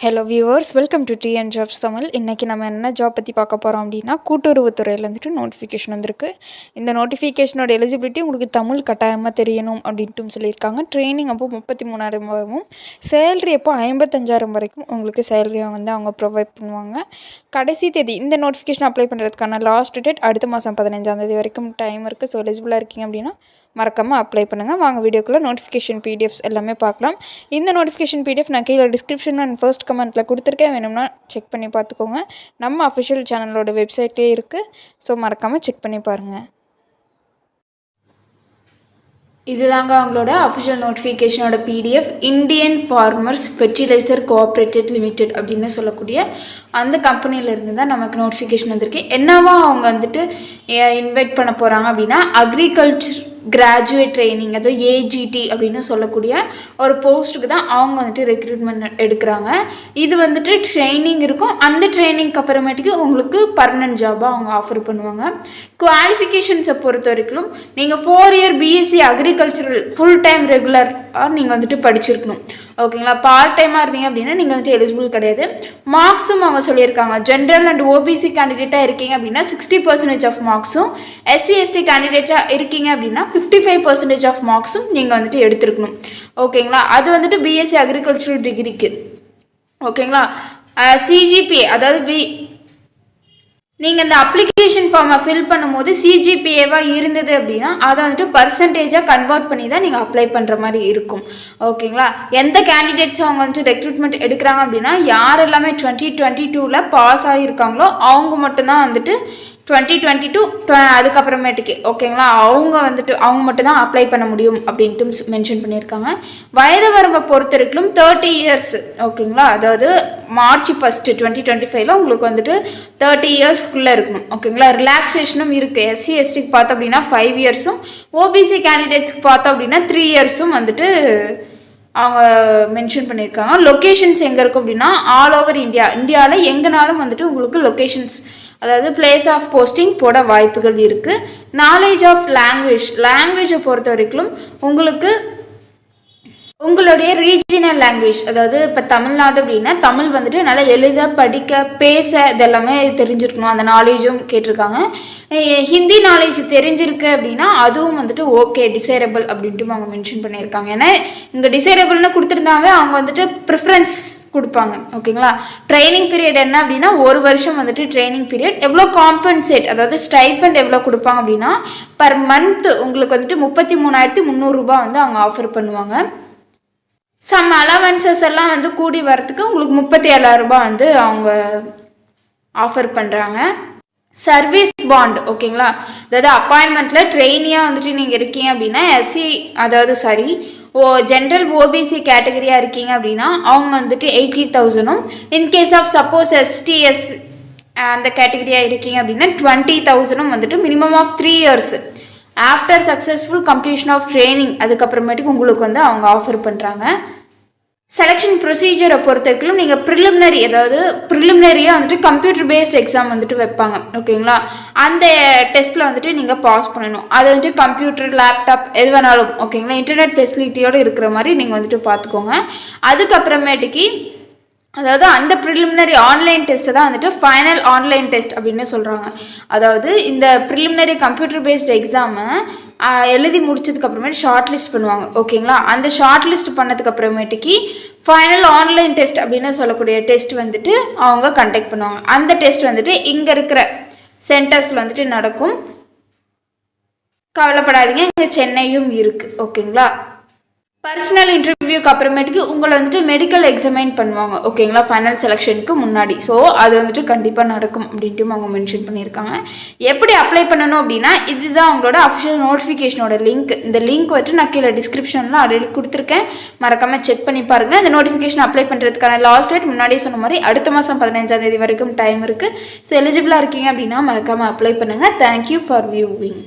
Hello viewers, welcome to TN jobs Tamil. இன்றைக்கி நம்ம என்ன ஜாப் பற்றி பார்க்க போகிறோம் அப்படின்னா, கூட்டுறவுத்துறையில் வந்துட்டு நோட்டிஃபிகேஷன் வந்திருக்கு. இந்த நோட்டிஃபிகேஷனோட எலிஜிபிலிட்டி உங்களுக்கு தமிழ் கட்டாயமாக தெரியணும் அப்படின்ட்டும் சொல்லியிருக்காங்க. ட்ரைனிங் அப்போ 33,000 சேலரி அப்போ 55,000 வரைக்கும் உங்களுக்கு சேலரியை வந்து அவங்க ப்ரொவைட் பண்ணுவாங்க. கடைசி தேதி இந்த நோட்டிஃபிகேஷன் அப்ளை பண்ணுறதுக்கான லாஸ்ட் டேட் அடுத்த மாதம் 15ஆம் தேதி வரைக்கும் டைம் இருக்குது. ஸோ எலிஜிபிளாக இருக்கீங்க அப்படின்னா மறக்காமல் அப்ளை பண்ணுங்கள். வாங்க வீடியோக்குள்ளே நோட்டிஃபிகேஷன் பிடிஎஃப்ஸ் எல்லாமே பார்க்கலாம். இந்த நோட்டிஃபிகேஷன் பிடிஎஃப் நான் கீழே டிஸ்கிரிப்ஷன் அண்ட் ஃபர்ஸ்ட் கமெண்ட்டில் கொடுத்துருக்கேன். வேணும்னா செக் பண்ணி பார்த்துக்கோங்க. நம்ம அஃபிஷியல் சேனலோட வெப்சைட்லேயே இருக்குது. ஸோ மறக்காமல் செக் பண்ணி பாருங்கள். இதுதாங்க அவங்களோட அஃபிஷியல் நோட்டிஃபிகேஷனோட PDF. Indian farmers fertiliser cooperative limited அப்படின்னு சொல்லக்கூடிய அந்த கம்பெனியிலேருந்து தான் நமக்கு நோட்டிஃபிகேஷன் வந்திருக்கு. என்னவா அவங்க வந்துட்டு இன்வைட் பண்ண போகிறாங்க அப்படின்னா, அக்ரிகல்ச்சர் கிராஜுவேட் ட்ரைனிங், அது ஏஜிடி அப்படின்னு சொல்லக்கூடிய ஒரு போஸ்ட்டுக்கு தான் அவங்க வந்துட்டு ரெக்ரூட்மெண்ட் எடுக்கிறாங்க. இது வந்துட்டு ட்ரைனிங் இருக்கும். அந்த ட்ரைனிங்க்கு அப்புறமேட்டுக்கு உங்களுக்கு பர்மனன்ட் ஜாபாக அவங்க ஆஃபர் பண்ணுவாங்க. குவாலிஃபிகேஷன்ஸை பொறுத்த வரைக்கும் நீங்கள் 4 year BSc agricultural full time ரெகுலராக நீங்கள் வந்துட்டு படிச்சிருக்கணும். ஓகேங்களா? பார்ட் டைமாக இருந்தீங்க அப்படின்னா நீங்கள் வந்துட்டு எலிஜிபிள் கிடையாது. மார்க்ஸும் அவங்க சொல்லியிருக்காங்க. ஜென்ரல் அண்ட் ஓபிசி கேண்டிடேட்டாக இருக்கீங்க அப்படின்னா 60% ஆஃப் மார்க்ஸும், எஸ்சி எஸ்டி கேண்டிடேட்டாக இருக்கீங்க அப்படின்னா 55% ஆஃப் மார்க்ஸும் நீங்கள் வந்துட்டு எடுத்துருக்கணும். ஓகேங்களா? அது வந்துட்டு பிஎஸ்சி அக்ரிகல்ச்சரல் டிகிரிக்கு. ஓகேங்களா? சிஜிபிஏ, அதாவது நீங்கள் இந்த அப்ளிகேஷன் ஃபார்மை ஃபில் பண்ணும்போது சிஜிபிஏவாக இருந்தது அப்படின்னா அதை வந்துட்டு பர்சன்டேஜாக கன்வெர்ட் பண்ணி தான் நீங்கள் அப்ளை பண்ணுற மாதிரி இருக்கும். ஓகேங்களா? எந்த கேண்டிடேட்ஸ் அவங்க வந்துட்டு ரெக்ரூட்மெண்ட் எடுக்கிறாங்க அப்படின்னா, யார் எல்லாமே 2022 பாஸ் ஆகியிருக்காங்களோ அவங்க மட்டும்தான் வந்துட்டு 2022 அதுக்கப்புறமேட்டுக்கு ஓகேங்களா அவங்க மட்டும்தான் அப்ளை பண்ண முடியும் அப்படின்ட்டு மென்ஷன் பண்ணியிருக்காங்க. வயது வரம்பை பொறுத்த வரைக்கும் 30 இயர்ஸ். ஓகேங்களா? அதாவது March 1, 2025 உங்களுக்கு வந்துட்டு 30 இயர்ஸ்க்குள்ளே இருக்கணும். ஓகேங்களா? ரிலாக்ஸேஷனும் இருக்குது. எஸ்சி எஸ்டிக்கு பார்த்தோம் அப்படின்னா 5 இயர்ஸும், ஓபிசி கேண்டிடேட்ஸ்க்கு பார்த்தோம் அப்படின்னா 3 இயர்ஸும் வந்துட்டு அவங்க மென்ஷன் பண்ணியிருக்காங்க. லொக்கேஷன்ஸ் எங்கே இருக்கும் அப்படின்னா, ஆல் ஓவர் இந்தியாவில் எங்கேனாலும் வந்துட்டு உங்களுக்கு லொக்கேஷன்ஸ், அதாவது பிளேஸ் ஆஃப் போஸ்டிங் போட வாய்ப்புகள் இருக்குது. நாலேஜ் ஆஃப் லாங்குவேஜை பொறுத்த வரைக்கும் உங்களுக்கு உங்களுடைய ரீஜினல் லாங்குவேஜ், அதாவது இப்போ தமிழ்நாடு அப்படின்னா தமிழ் வந்துட்டு நல்லா எழுத படிக்க பேச இதெல்லாமே தெரிஞ்சிருக்கணும். அந்த நாலேஜும் கேட்டிருக்காங்க. ஹிந்தி நாலேஜ் தெரிஞ்சிருக்கு அப்படின்னா அதுவும் வந்துட்டு ஓகே, டிசைரபிள் அப்படின்ட்டு அவங்க மென்ஷன் பண்ணியிருக்காங்க. ஏன்னா இங்கே டிசைரபிள்னு கொடுத்துருந்தாங்க, அவங்க வந்துட்டு ப்ரிஃபரன்ஸ் கொடுப்பாங்க. ஓகேங்களா? ட்ரைனிங் பீரியட் என்ன அப்படின்னா 1 வருஷம் வந்துட்டு ட்ரைனிங் பீரியட். எவ்வளோ காம்பன்சேட், அதாவது ஸ்டைஃபண்ட் எவ்வளோ கொடுப்பாங்க அப்படின்னா, பர் மந்த் உங்களுக்கு வந்துட்டு 33,300 ரூபாய் வந்து அவங்க ஆஃபர் பண்ணுவாங்க. சம் அலவன்சஸ் எல்லாம் வந்து கூடி வரத்துக்கு உங்களுக்கு 37,000 ரூபாய் வந்து அவங்க ஆஃபர் பண்ணுறாங்க. சர்வீஸ் பாண்ட், ஓகேங்களா? அதாவது அப்பாயின்மெண்ட்டில் ட்ரெயினியாக வந்துட்டு நீங்கள் இருக்கீங்க அப்படின்னா ஜென்ரல் ஓபிசி கேட்டகரியாக இருக்கீங்க அப்படின்னா அவங்க வந்துட்டு 80,000ம், இன்கேஸ் ஆஃப் சப்போஸ் எஸ்டிஎஸ் அந்த கேட்டகரியாக இருக்கீங்க அப்படின்னா 20,000ம் வந்துட்டு minimum of 3 years after successful completion of training அதுக்கப்புறமேட்டுக்கு உங்களுக்கு வந்து அவங்க ஆஃபர் பண்ணுறாங்க. செலெக்ஷன் ப்ரொசீஜரை பொறுத்த வரைக்கும் நீங்கள் ப்ரிலிமினரியாக வந்துட்டு கம்ப்யூட்டர் பேஸ்ட் எக்ஸாம் வந்துட்டு வைப்பாங்க. ஓகேங்களா? அந்த டெஸ்ட்டில் வந்துட்டு நீங்கள் பாஸ் பண்ணணும். அது வந்துட்டு கம்ப்யூட்டர், லேப்டாப் எது வேணாலும் ஓகேங்களா, இன்டர்நெட் ஃபெசிலிட்டியோடு இருக்கிற மாதிரி நீங்கள் வந்துட்டு பார்த்துக்கோங்க. அதுக்கப்புறமேட்டுக்கு அதாவது அந்த ப்ரிலிமினரி ஆன்லைன் டெஸ்ட்டை தான் வந்துட்டு ஃபைனல் ஆன்லைன் டெஸ்ட் அப்படின்னு சொல்கிறாங்க. அதாவது இந்த ப்ரிலிமினரி கம்ப்யூட்டர் பேஸ்ட் எக்ஸாமை எழுதி முடிச்சதுக்கப்புறமேட்டு ஷார்ட் லிஸ்ட் பண்ணுவாங்க. ஓகேங்களா? அந்த ஷார்ட் லிஸ்ட் பண்ணதுக்கப்புறமேட்டுக்கு ஃபைனல் ஆன்லைன் டெஸ்ட் அப்படின்னு சொல்லக்கூடிய டெஸ்ட் வந்துட்டு அவங்க கண்டக்ட் பண்ணுவாங்க. அந்த டெஸ்ட் வந்துட்டு இங்கே இருக்கிற சென்டர்ஸில் வந்துட்டு நடக்கும். கவலைப்படாதீங்க, இங்கே சென்னையும் இருக்குது. ஓகேங்களா? பர்சனல் இன்டர்வியூக்கு அப்புறமேட்டுக்கு உங்களை வந்துட்டு மெடிக்கல் எக்ஸாமைன் பண்ணுவாங்க. ஓகேங்களா? ஃபைனல் செலெக்ஷனுக்கு முன்னாடி. ஸோ அது வந்துட்டு கண்டிப்பாக நடக்கும் அப்படின்ட்டு அவங்க மென்ஷன் பண்ணியிருக்காங்க. எப்படி அப்ளை பண்ணணும் அப்படின்னா, இதுதான் அவங்களோட அஃபிஷியல் நோட்டிஃபிகேஷனோட லிங்க். இந்த லிங்க் வந்துட்டு நான் கீழே டிஸ்கிரிப்ஷனில் ஆல்ரெடி கொடுத்துருக்கேன். மறக்காமல் செக் பண்ணி பாருங்கள். இந்த நோட்டிஃபிகேஷன் அப்ளை பண்ணுறதுக்கான லாஸ்ட் டேட் முன்னாடியே சொன்ன மாதிரி அடுத்த மாதம் 15ஆம் தேதி வரைக்கும் டைம் இருக்குது. ஸோ எலிஜிபிளாக இருக்கீங்க அப்படின்னா மறக்காமல் அப்ளை பண்ணுங்கள். Thank you for viewing.